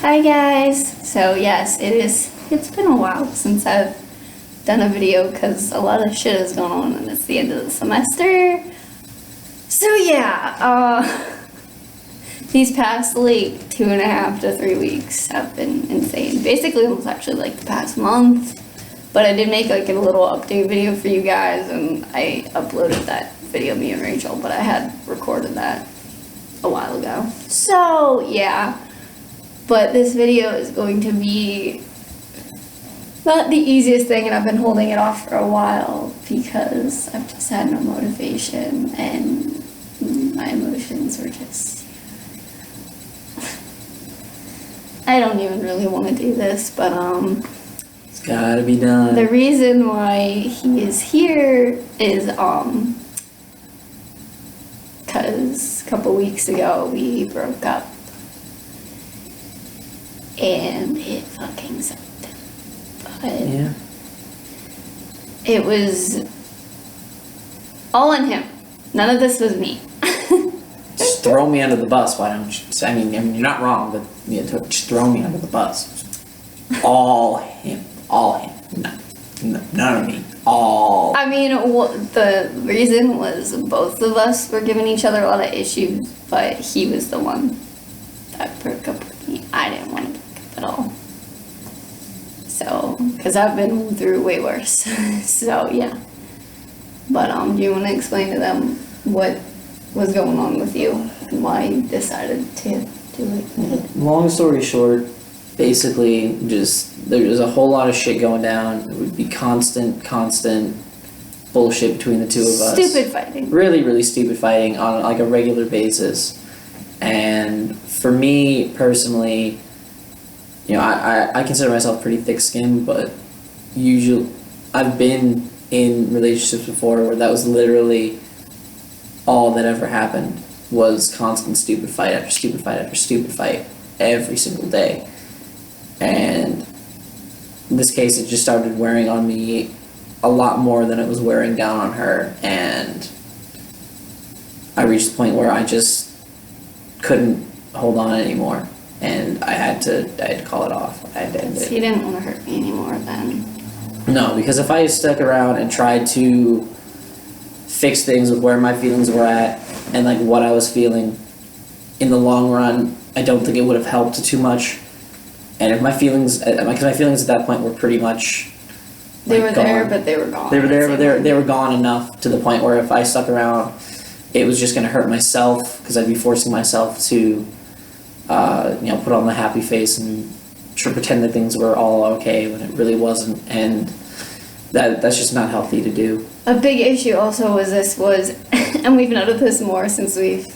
Hi guys! So yes, it's been a while since I've done a video because a lot of shit has gone on and it's the end of the semester. So yeah, these past like 2.5 to 3 weeks have been insane. Basically almost actually like the past month. But I did make like a little update video for you guys and I uploaded that video, me and Rachel, but I had recorded that a while ago. So yeah. But this video is going to be not the easiest thing, and I've been holding it off for a while because I've just had no motivation and my emotions were just... I don't even really want to do this, but it's gotta be done. The reason why he is here is because a couple weeks ago we broke up. And it fucking sucked. But yeah. It was all on him. None of this was me. Just throw me under the bus, why don't you? I mean, you're not wrong, but just throw me under the bus. All him. All him. None of me. All. I mean, the reason was both of us were giving each other a lot of issues, but he was the one that broke up with me. I didn't want to break up at all. So, because I've been through way worse. So, yeah. But, do you want to explain to them what was going on with you and why you decided to do it? Long story short, basically, just there was a whole lot of shit going down. It would be constant bullshit between the two of us. Stupid fighting. Really, really stupid fighting on like a regular basis. And for me personally, you know, I consider myself pretty thick-skinned, but usually I've been in relationships before where that was literally all that ever happened was constant stupid fight after stupid fight after stupid fight every single day. And in this case, it just started wearing on me a lot more than it was wearing down on her, and I reached the point where I just couldn't hold on anymore, and I had to call it off. I had to end it. He didn't want to hurt me anymore then. No, because if I stuck around and tried to fix things with where my feelings were at and like what I was feeling, in the long run, I don't think it would have helped too much. And if my feelings, because my feelings at that point were pretty much they were there, but they were gone. They were there, but they were gone enough to the point where if I stuck around, it was just going to hurt myself because I'd be forcing myself to, put on the happy face and pretend that things were all okay when it really wasn't, and that's just not healthy to do. A big issue also was and we've noticed this more since we've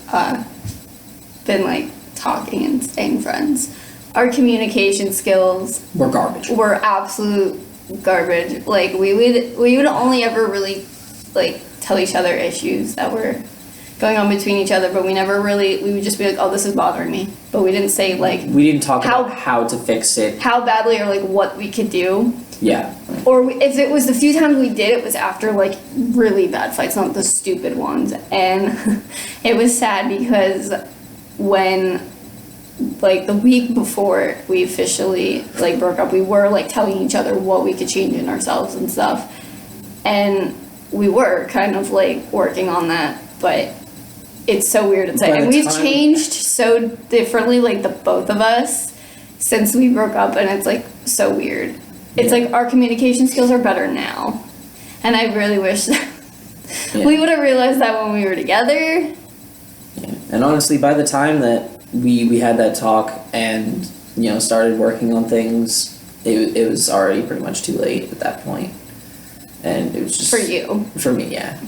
been like talking and staying friends. Our communication skills were garbage. Were absolute garbage. Like we would only ever really like tell each other issues that were going on between each other, but we would just be like, oh, this is bothering me. But we didn't say like... We didn't talk about how to fix it. How badly or like what we could do. Yeah. Or if it was the few times we did, it was after like really bad fights, not the stupid ones. And it was sad because when like the week before we officially like broke up, we were like telling each other what we could change in ourselves and stuff. And we were kind of like working on that, but it's so weird to say. And we've changed so differently, like the both of us, since we broke up, and it's like so weird. It's like our communication skills are better now. And I really wish that we would have realized that when we were together. Yeah. And honestly, by the time that we had that talk and, started working on things, it was already pretty much too late at that point. And it was just... For you. For me, yeah.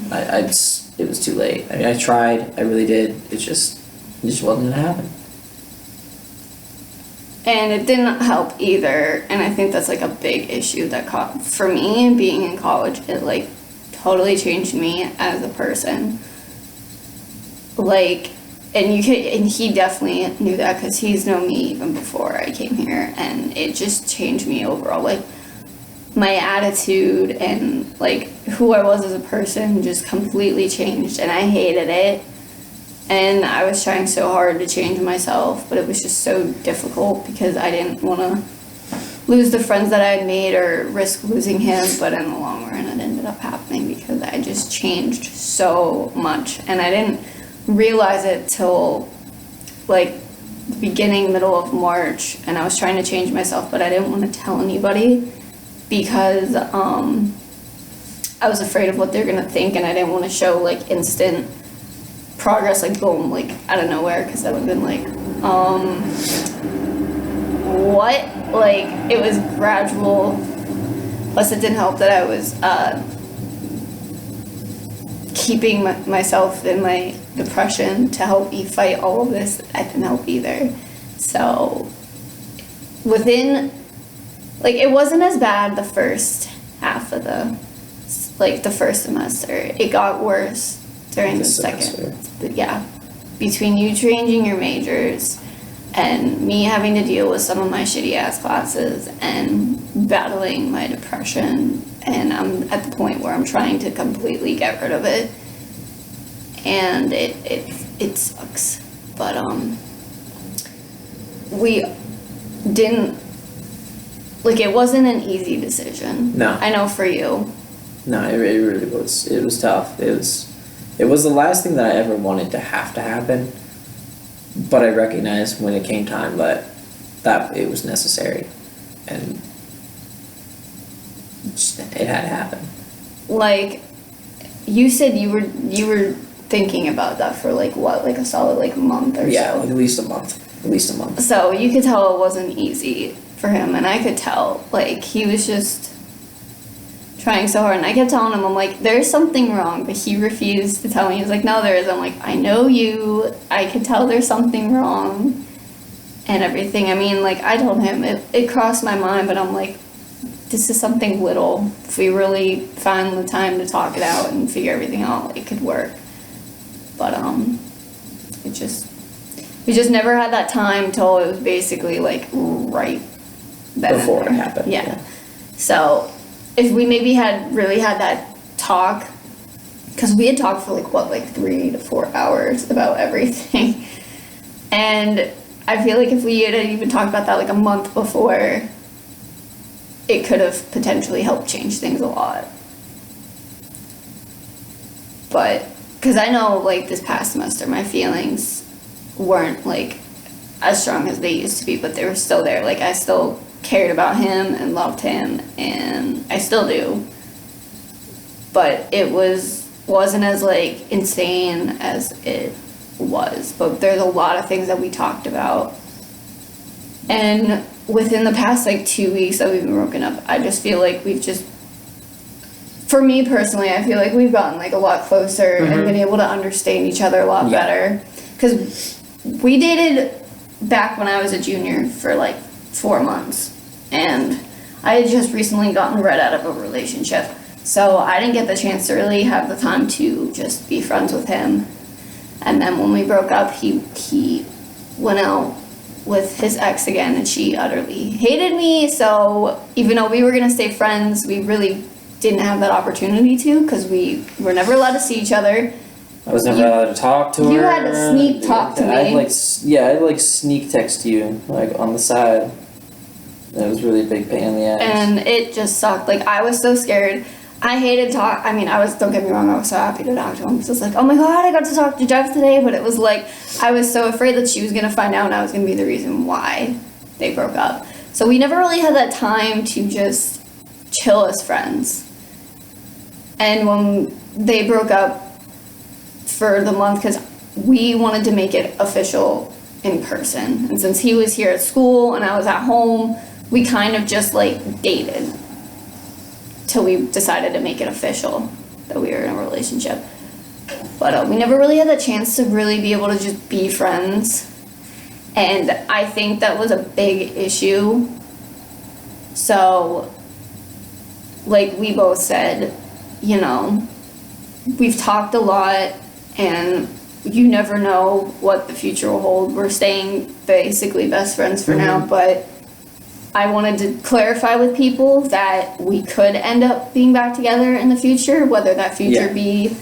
It was too late. I mean, I tried. I really did. It just wasn't going to happen. And it didn't help either. And I think that's like a big issue that for me, being in college, it like totally changed me as a person. Like, and he definitely knew that because he's known me even before I came here. And it just changed me overall. Like, my attitude and like who I was as a person just completely changed, and I hated it. And I was trying so hard to change myself, but it was just so difficult because I didn't want to lose the friends that I had made or risk losing him. But in the long run, it ended up happening because I just changed so much. And I didn't realize it till like the beginning, middle of March. And I was trying to change myself, but I didn't want to tell anybody because I was afraid of what they're going to think. And I didn't want to show like instant progress, like boom, like out of nowhere, because that would have been like what, like it was gradual. Plus it didn't help that I was keeping myself in my depression to help me fight all of this. That didn't help either. So within, like, it wasn't as bad the first half of the first semester. It got worse during the second. But yeah, between you changing your majors and me having to deal with some of my shitty ass classes and battling my depression, and I'm at the point where I'm trying to completely get rid of it, and it sucks. But we didn't, like, it wasn't an easy decision. No. I know for you. No, it really was. It was tough. It was the last thing that I ever wanted to happen, but I recognized when it came time that it was necessary, and it had to happen. Like, you said you were thinking about that for like what, like a solid like month or so. Yeah, like at least a month. So you could tell it wasn't easy for him, and I could tell, like, he was just trying so hard, and I kept telling him, I'm like, there's something wrong, but he refused to tell me. He was like, no, there is. I'm like, I know you, I could tell there's something wrong and everything. I mean, like, I told him, it crossed my mind, but I'm like, this is something little. If we really find the time to talk it out and figure everything out, it could work. But we just never had that time till it was basically like right then Before and it there. happened. Yeah. So if we maybe had really had that talk, because we had talked for like 3 to 4 hours about everything, and I feel like if we had even talked about that like a month before, it could have potentially helped change things a lot. But because I know, like, this past semester my feelings weren't like as strong as they used to be, but they were still there. Like, I still cared about him and loved him, and I still do, but it wasn't as like insane as it was. But there's a lot of things that we talked about, and within the past like 2 weeks that we've been broken up, I just feel like for me personally, I feel like we've gotten like a lot closer and been able to understand each other a lot better, because we dated back when I was a junior for like 4 months, and I had just recently gotten right out of a relationship, so I didn't get the chance to really have the time to just be friends with him. And then when we broke up, he went out with his ex again, and she utterly hated me. So even though we were gonna stay friends, we really didn't have that opportunity to, because we were never allowed to see each other. I was never allowed to talk to her. You had to sneak talk to me. I'd like sneak text you, like, on the side. It was really a big pain in the ass. And it just sucked. Like, I was so scared. I hated talk. I mean, don't get me wrong, I was so happy to talk to him. So it's like, oh my god, I got to talk to Jeff today. But it was like, I was so afraid that she was going to find out and I was going to be the reason why they broke up. So we never really had that time to just chill as friends. And when they broke up for the month, because we wanted to make it official in person. And since he was here at school and I was at home, we kind of just like dated till we decided to make it official that we were in a relationship. But we never really had the chance to really be able to just be friends, and I think that was a big issue. So, like we both said, you know, we've talked a lot, and you never know what the future will hold. We're staying basically best friends for now, but I wanted to clarify with people that we could end up being back together in the future, whether that future be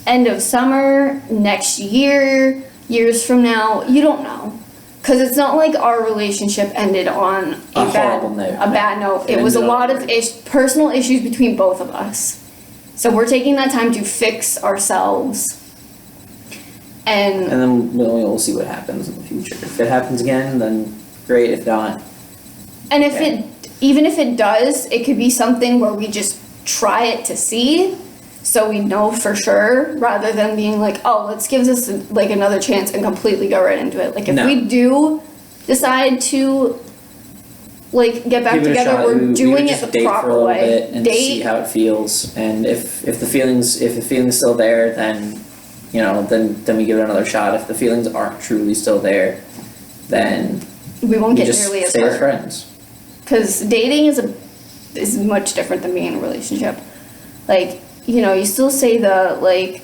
end of summer, next year, years from now, you don't know. Because it's not like our relationship ended on A horrible note. a bad note. It was a ended on lot a of great- personal issues between both of us. So we're taking that time to fix ourselves. And And then we'll see what happens in the future. If it happens again, then great. If not, if Okay. even if it does, it could be something where we just try it to see, so we know for sure, rather than being like, oh, let's give this like another chance and completely go right into it. Like if No. we do decide to like get back give it a together, shot. we're We would doing it just the date for a proper little way. bit and see how it feels. And if the feelings still there, then then we give it another shot. If the feelings aren't truly still there, then we won't we get just nearly as stay as hurt. friends. Because dating is much different than being in a relationship. Like, you still say the, like,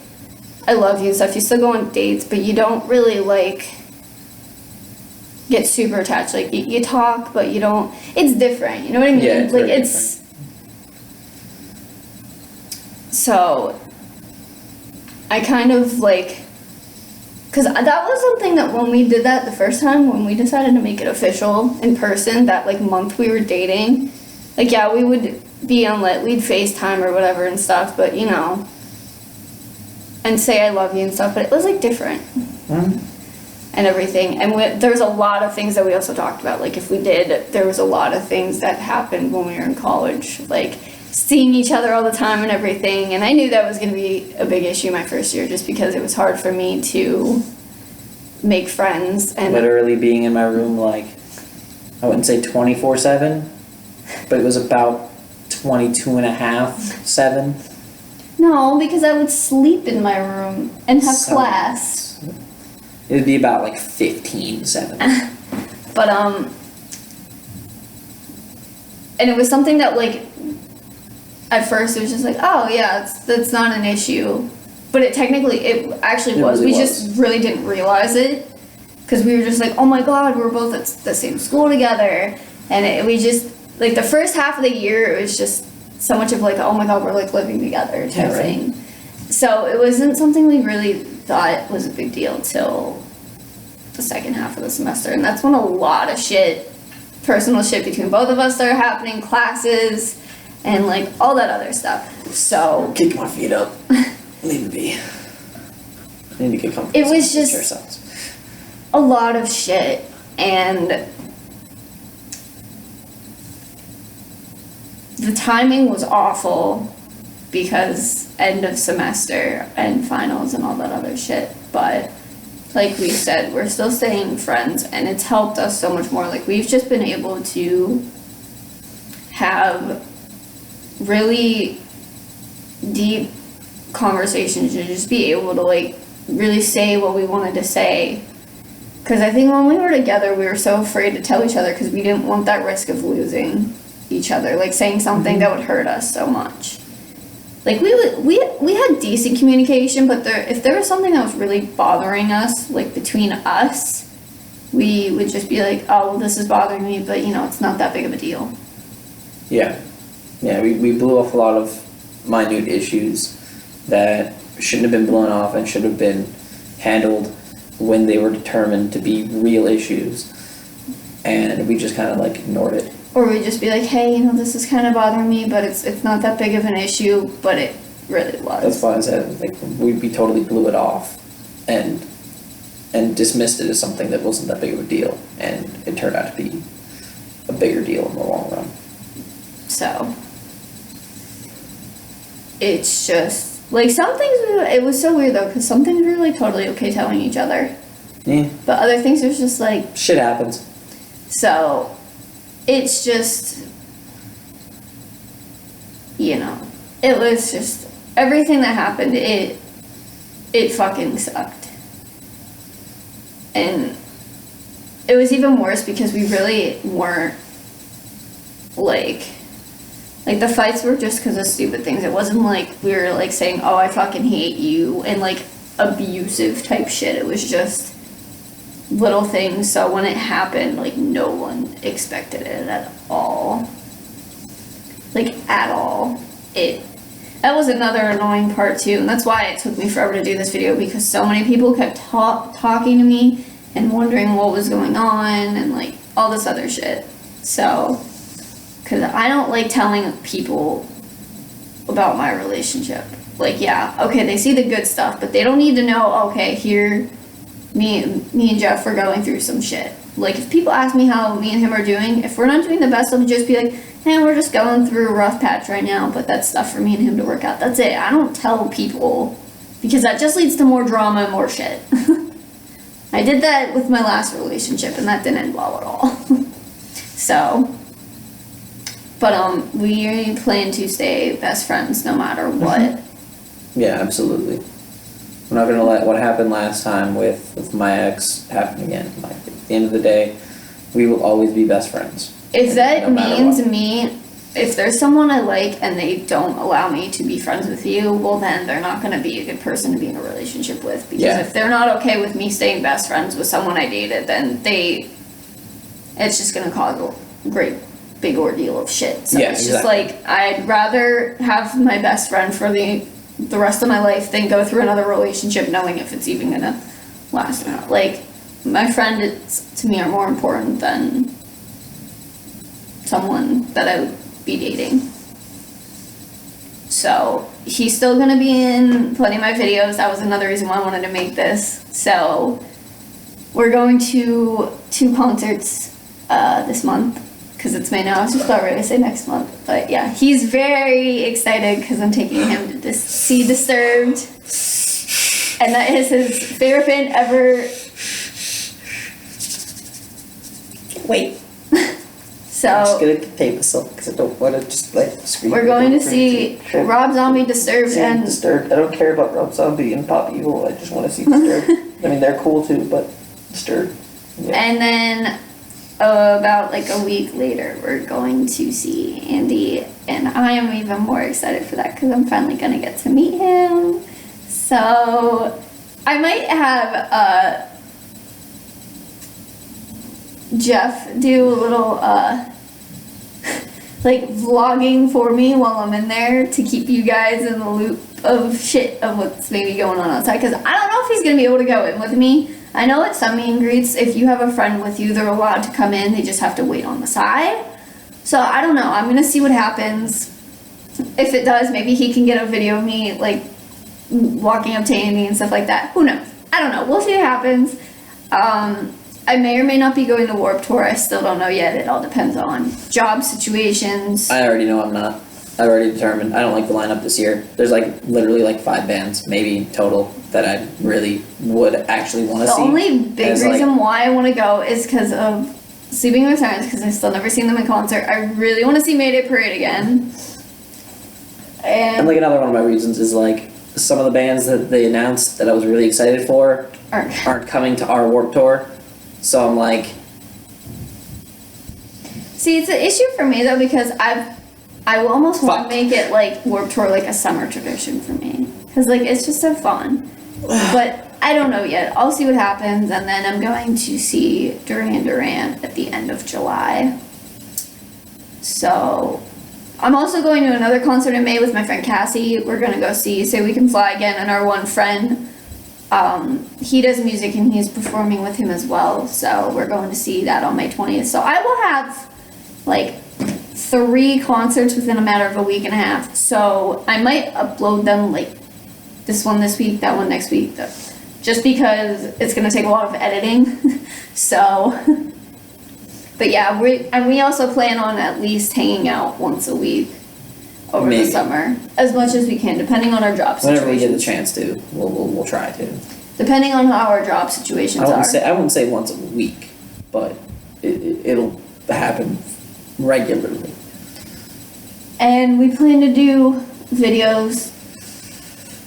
I love you and stuff. You still go on dates, but you don't really, like, get super attached. Like, you talk, but you don't. It's different. You know what I mean? Yeah, it's like, very it's. So, I kind of, like. Because that was something that when we did that the first time, when we decided to make it official in person, that like month we were dating, like yeah, we would be on we'd FaceTime or whatever and stuff, but and say I love you and stuff, but it was like different and everything. And there was a lot of things that we also talked about. Like if we did, there was a lot of things that happened when we were in college, like seeing each other all the time and everything. And I knew that was going to be a big issue my first year, just because it was hard for me to make friends. And Literally being in my room, like, I wouldn't say 24/7, but it was about 22 and a half, 7. no, because I would sleep in my room and have So- class. It would be about like 15/7. But and it was something that like at first it was just like, oh yeah, that's not an issue, but it actually It was. really We was. just really didn't realize it because we were just like, oh my god, we're both at the same school together, and we just like the first half of the year it was just so much of like, oh my god, we're like living together type Yeah, right. thing. So it wasn't something we really thought was a big deal till the second half of the semester, and that's when a lot of personal shit between both of us started happening, classes, and like all that other stuff. So Kick my feet up. Leave me be. I need to get comfortable. It was with just- chair sounds. a lot of shit, and the timing was awful because end of semester and finals and all that other shit. But like we said, we're still staying friends, and it's helped us so much more. Like we've just been able to have really deep conversations and just be able to like really say what we wanted to say. Because I think when we were together, we were so afraid to tell each other because we didn't want that risk of losing each other, like saying something that would hurt us so much. Like we had decent communication, but if there was something that was really bothering us, like between us, we would just be like, oh, well, this is bothering me, but it's not that big of a deal. Yeah. Yeah, we blew off a lot of minute issues that shouldn't have been blown off and should have been handled when they were determined to be real issues. And we just kind of like ignored it. Or we'd just be like, hey, this is kind of bothering me, but it's not that big of an issue, but it really was. That's why I said, like, we totally blew it off and dismissed it as something that wasn't that big of a deal. And it turned out to be a bigger deal in the long run. So, it's just, like, some things, it was so weird though, because some things we were like totally okay telling each other, Yeah, but other things it was just like, shit happens. so, it's just, it was just, everything that happened, it fucking sucked. And it was even worse because we really weren't, like the fights were just because of stupid things. It wasn't like we were like saying, oh, I fucking hate you, and like abusive type shit. It was just little things. So when it happened, like no one expected it at all. Like at all. That was another annoying part too, and that's why it took me forever to do this video, because so many people kept talking to me and wondering what was going on and like all this other shit. So, because I don't like telling people about my relationship. Like, yeah, okay, they see the good stuff, but they don't need to know, okay, here, me and Jeff are going through some shit. Like, if people ask me how me and him are doing, if we're not doing the best, I'll just be like, hey, we're just going through a rough patch right now, but that's stuff for me and him to work out. That's it. I don't tell people, because that just leads to more drama and more shit. I did that with my last relationship, and that didn't end well at all. So, but we plan to stay best friends no matter what. Yeah, absolutely. We're not gonna let what happened last time with my ex happen again. Like, at the end of the day, we will always be best friends. If that No matter means what. me, if there's someone I like and they don't allow me to be friends with you, well then they're not gonna be a good person to be in a relationship with. Because Yeah. if they're not okay with me staying best friends with someone I dated, then it's just gonna cause a great big ordeal of shit. So Yeah, it's just exactly. like, I'd rather have my best friend for the rest of my life than go through another relationship knowing if it's even gonna last or not. Like, my friends to me are more important than someone that I would be dating. So he's still gonna be in plenty of my videos. That was another reason why I wanted to make this. So we're going to 2 concerts this month, because it's May now. I was just about ready to say next month, but yeah, he's very excited because I'm taking him to see Disturbed, and that is his favorite band ever. Wait, So I'm just gonna tape this up because I don't want to just like scream. we're going to see Rob Zombie, Disturbed, and Disturbed. I don't care about Rob Zombie and Pop Evil. I just want to see Disturbed. I mean, they're cool too, but Disturbed. Yeah. And then about like a week later, we're going to see Andy, and I am even more excited for that because I'm finally gonna get to meet him. So I might have Jeff do a little like vlogging for me while I'm in there to keep you guys in the loop of shit of what's maybe going on outside, because I don't know if he's gonna be able to go in with me. I know at some meet and greets, if you have a friend with you, they're allowed to come in, they just have to wait on the side. So I don't know, I'm gonna see what happens. If it does, maybe he can get a video of me like walking up to Andy and stuff like that. Who knows? I don't know, we'll see what happens. I may or may not be going to Warped Tour, I still don't know yet, it all depends on job situations. I already know I'm not. I already determined. I don't like the lineup this year. There's like literally like 5 bands, maybe total, that I really would actually want to The see. only big It's like- reason why I want to go is because of Sleeping with Sirens, because I've still never seen them in concert. I really want to see Mayday Parade again. And like another one of my reasons is like some of the bands that they announced that I was really excited for aren't coming to our Warped Tour. So I'm like, See, it's an issue for me though, because I will almost want Fuck. to make it like Warped Tour like a summer tradition for me, because like it's just so fun. But I don't know yet. I'll see what happens, and then I'm going to see Duran Duran at the end of July. So I'm also going to another concert in May with my friend Cassie. We're gonna go see Say We Can Fly Again, and our one friend, he does music and he's performing with him as well. So we're going to see that on May 20th. So I will have like 3 concerts within a matter of a week and a half. So I might upload them like this one this week, that one next week, just because it's gonna take a lot of editing. So, but yeah, we also plan on at least hanging out once a week over Maybe. the summer, as much as we can, depending on our job situations. whenever we get the chance to, we'll try to. Depending on how our job situations I are. wouldn't say once a week, but it'll happen regularly. And we plan to do videos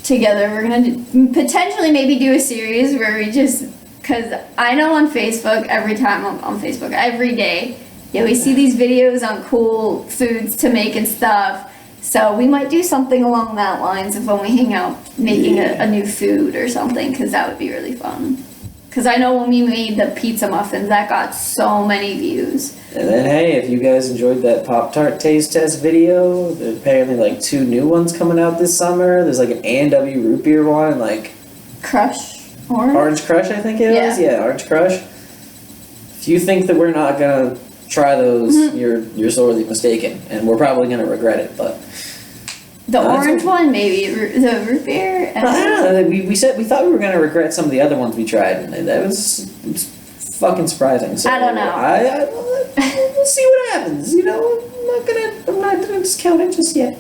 together. We're gonna potentially maybe do a series where we just, because I know on Facebook, every time I'm on Facebook, every day, you always see these videos on cool foods to make and stuff. So we might do something along that lines of when we hang out making a new food or something, because that would be really fun. Because I know when we made the pizza muffins, that got so many views. And then, hey, if you guys enjoyed that Pop-Tart taste test video, there's apparently like 2 new ones coming out this summer. There's like an A&W root beer one, like Crush orange? Orange Crush, I think it Yeah. is. Yeah, Orange Crush. If you think that we're not gonna try those, you're sorely mistaken, and we're probably gonna regret it. But The That's orange one, maybe. The root beer. I don't know. We thought we were gonna regret some of the other ones we tried, and that was it's fucking surprising. So I don't know. We'll see what happens. You know, I'm not gonna discount it just yet.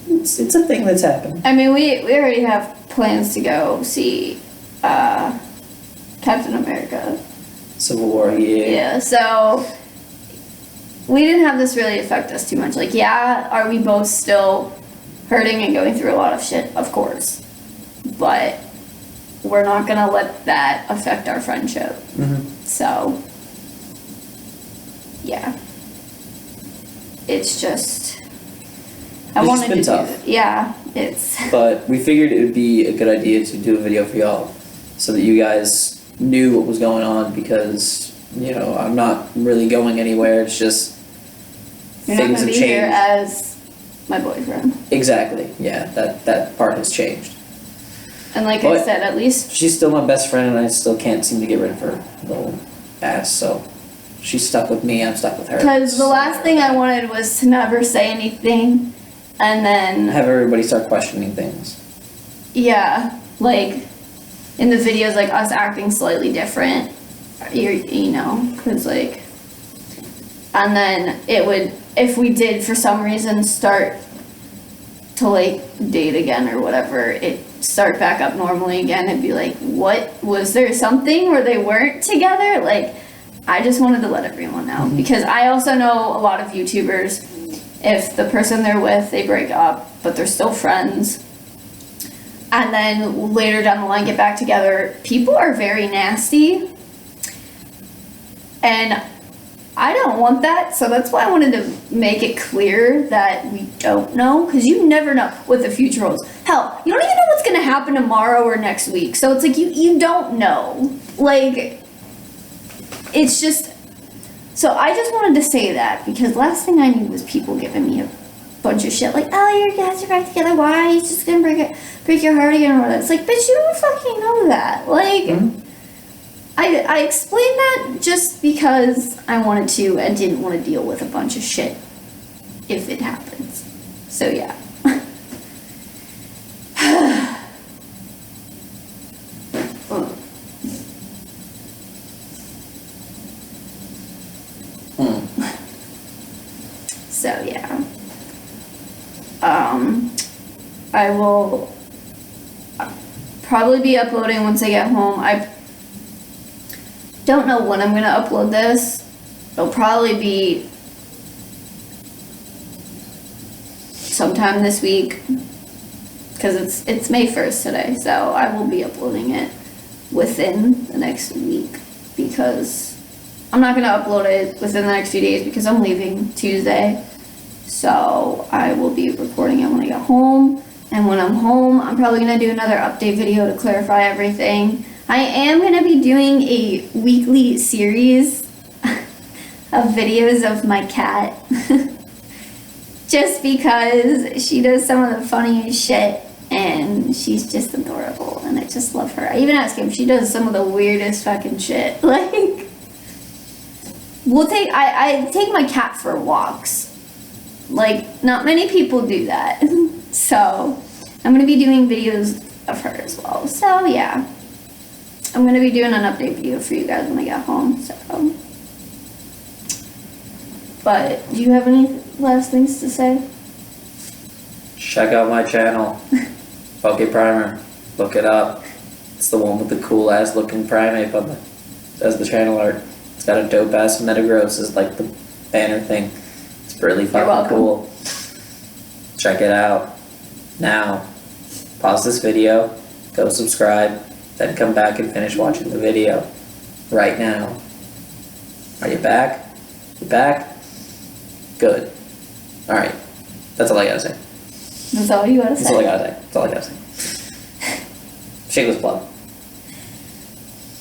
It's a thing that's happened. I mean, we already have plans to go see Captain America. Civil War, yeah. Yeah, so we didn't have this really affect us too much. Like, yeah, are we both still hurting and going through a lot of shit? Of course. But we're not gonna let that affect our friendship. Mhm. So, yeah. It's just. I It's wanted been to tough. do it. Yeah, it's. But we figured it would be a good idea to do a video for y'all, so that you guys knew what was going on, because you know I'm not really going anywhere. It's just You're not things gonna have be here changed. as my boyfriend. Exactly. Yeah, that part has changed. And like I But- said, at least She's still my best friend, and I still can't seem to get rid of her little ass. So she's stuck with me. I'm stuck with her. because the last thing I wanted was to never say anything, and then Have everybody start questioning things. yeah, like in the videos, like us acting slightly different, you know, because like, and then it would, if we did for some reason start to like date again or whatever, it start back up normally again, it'd be like, what, was there something where they weren't together? Like, I just wanted to let everyone know, because I also know a lot of YouTubers, if the person they're with, they break up, but they're still friends, and then later down the line get back together, people are very nasty, and I don't want that, so that's why I wanted to make it clear that we don't know, because you never know what the future holds. Hell, you don't even know what's going to happen tomorrow or next week, so it's like you don't know. Like, it's just, so I just wanted to say that, because last thing I knew was people giving me a bunch of shit, like, oh, your guys are back together, why? He's just gonna break your heart again, or whatever. It's like, bitch, you don't fucking know that. Like, I explained that just because I wanted to and didn't want to deal with a bunch of shit if it happens. So, yeah. So, yeah. I will probably be uploading once I get home. I don't know when I'm gonna upload this. It'll probably be sometime this week, because it's May 1st today, so I will be uploading it within the next week, because I'm not gonna upload it within the next few days because I'm leaving Tuesday. So I will be recording it when I get home, and when I'm home, I'm probably gonna do another update video to clarify everything. I am gonna be doing a weekly series of videos of my cat, just because she does some of the funniest shit, and she's just adorable, and I just love her. I even asked him, she does some of the weirdest fucking shit. Like, I take my cat for walks. Like, not many people do that. So, I'm gonna be doing videos of her as well. So, yeah. I'm gonna be doing an update video for you guys when I get home, so. But, do you have any last things to say? Check out my channel, Poke Primer. Look it up. It's the one with the cool ass looking primate on as the channel art. It's got a dope ass Metagross as like the banner thing. It's really fucking welcome. cool. Check it out. Now, pause this video, go subscribe, then come back and finish watching the video. Right now. Are you back? You back? Good. Alright. That's all I gotta say. That's all you gotta That's all I say. gotta say. That's all I gotta say. Shameless plug.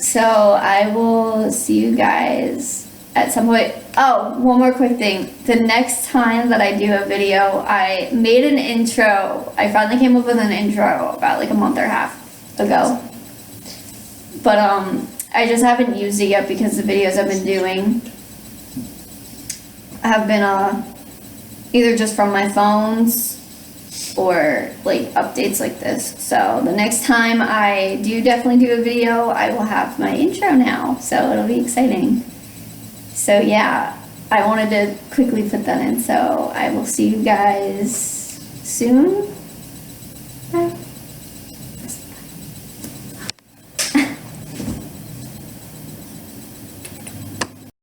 So I will see you guys at some point. Oh, one more quick thing. The next time that I do a video, I made an intro. I finally came up with an intro about like a month or a half ago. But I just haven't used it yet because the videos I've been doing have been either just from my phones or like updates like this. So the next time I do definitely do a video, I will have my intro now. So it'll be exciting. So yeah, I wanted to quickly put that in. So I will see you guys soon.